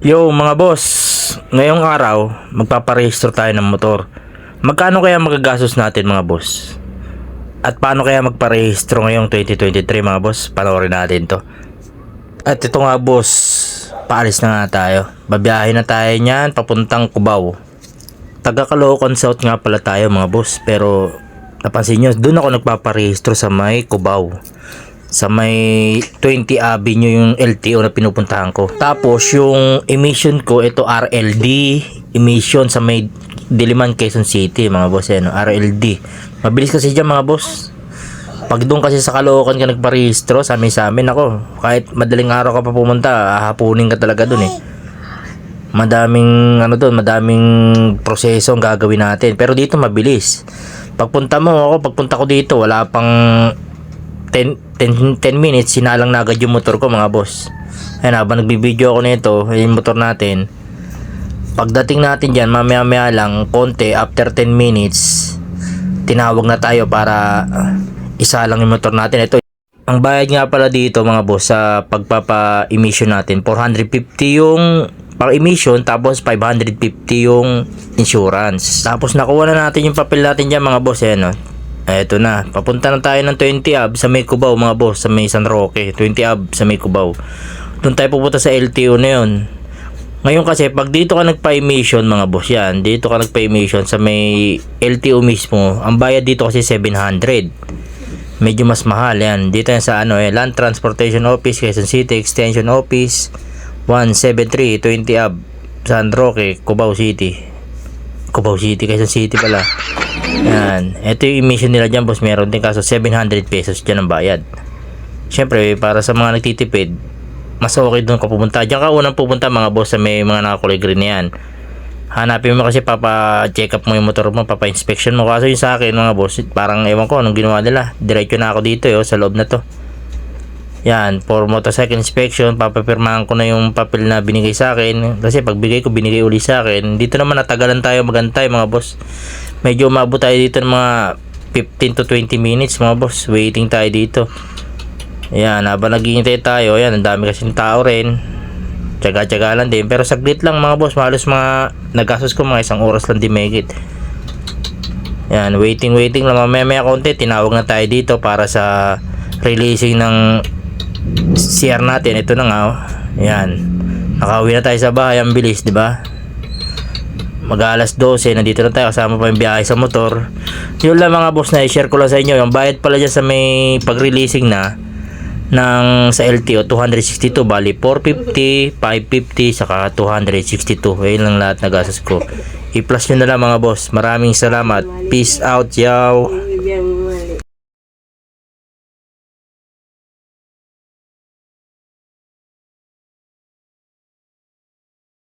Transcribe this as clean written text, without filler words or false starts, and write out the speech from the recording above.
Yo mga boss, ngayong araw magpaparehistro tayo ng motor. Magkano kaya magagastos natin mga boss? At paano kaya magparehistro ngayong 2023 mga boss? Panoorin natin to. At ito nga boss, paalis na nga tayo. Babiyahin na tayo niyan papuntang Cubao. Taga Caloocan South nga pala tayo mga boss. Pero napansin nyo, doon ako nagpaparehistro sa may Cubao. Sa may 20 Avenue yung LTO na pinupuntahan ko. Tapos yung emission ko, ito RLD emission sa may Diliman, Quezon City mga boss. Yan, RLD. Mabilis kasi dyan mga boss. Pag doon kasi sa Caloocan ka nagparehistro, sa amin ako, kahit madaling araw ka pa pumunta, hahapunin ka talaga doon eh. Madaming madaming proseso ang gagawin natin. Pero dito mabilis. Pagpunta ko dito, wala pang 10 minutes, sinalang na agad yung motor ko mga boss. Ayan, habang nagbibideo ako nito, yung motor natin. Pagdating natin dyan, mamaya lang, konti, after 10 minutes, tinawag na tayo para isa lang yung motor natin. Ito, ang bayad nga pala dito mga boss sa pagpapa-emission natin, 450 yung pang-emission, tapos 550 yung insurance. Tapos nakuha na natin yung papel natin dyan mga boss. Ayan, eto na, papunta na tayo ng 20 Ab sa may Cubao mga boss, sa may San Roque. 20 Ab sa may Cubao. Doon tayo pupunta sa LTO na yun. Ngayon kasi pag dito ka nagpa-emission mga boss, yan, dito ka nagpa-emission sa may LTO mismo, ang bayad dito kasi 700. Medyo mas mahal yan. Dito yan sa Land Transportation Office, Quezon City Extension Office, 173 20 Ab San Roque, Cubao City. Cubao City, Quezon City pala. Yan. Ito yung emission nila dyan boss. Meron din kaso 700 pesos dyan ang bayad. Syempre para sa mga nagtitipid, mas okay doon ka pupunta. Diyan ka unang pupunta mga boss sa may mga nakakulay green na yan. Hanapin mo kasi papa-check up mo yung motor mo, papa-inspection mo. Kaso yung sa akin mga boss, parang ewan ko anong ginawa nila. Diretso na ako dito sa loob na to. Yan, for motorcycle inspection, papapirmahan ko na yung papel na binigay sa akin. Kasi pagbigay ko, binigay uli sa akin. Dito naman natagalan tayo magantay mga boss. Medyo umabot tayo dito ng mga 15 to 20 minutes mga boss. Waiting tayo dito. Yan, habang naghihintay tayo, yan, ang dami kasing tao rin. Tsaga-tsaga lang din. Pero saglit lang mga boss, halos mga nagastos ko mga isang oras lang din mahigit. Yan, waiting lang. Mamaya konti, tinawag na tayo dito para sa releasing ng CR natin. Ito na nga Yan. Nakauwi na tayo sa bahay, ang bilis, 'di ba? Mag-alas 12, nandito na tayo kasama pa yung biyahe sa motor. Yun lang mga boss, na i-share ko lang sa inyo. Yung bayad pala dyan sa may pag-releasing na ng sa LTO 262, bali 450, 550 saka 262. Ayun lang lahat na gastos ko. I-plus nyo na lang mga boss. Maraming salamat. Peace out, yaw.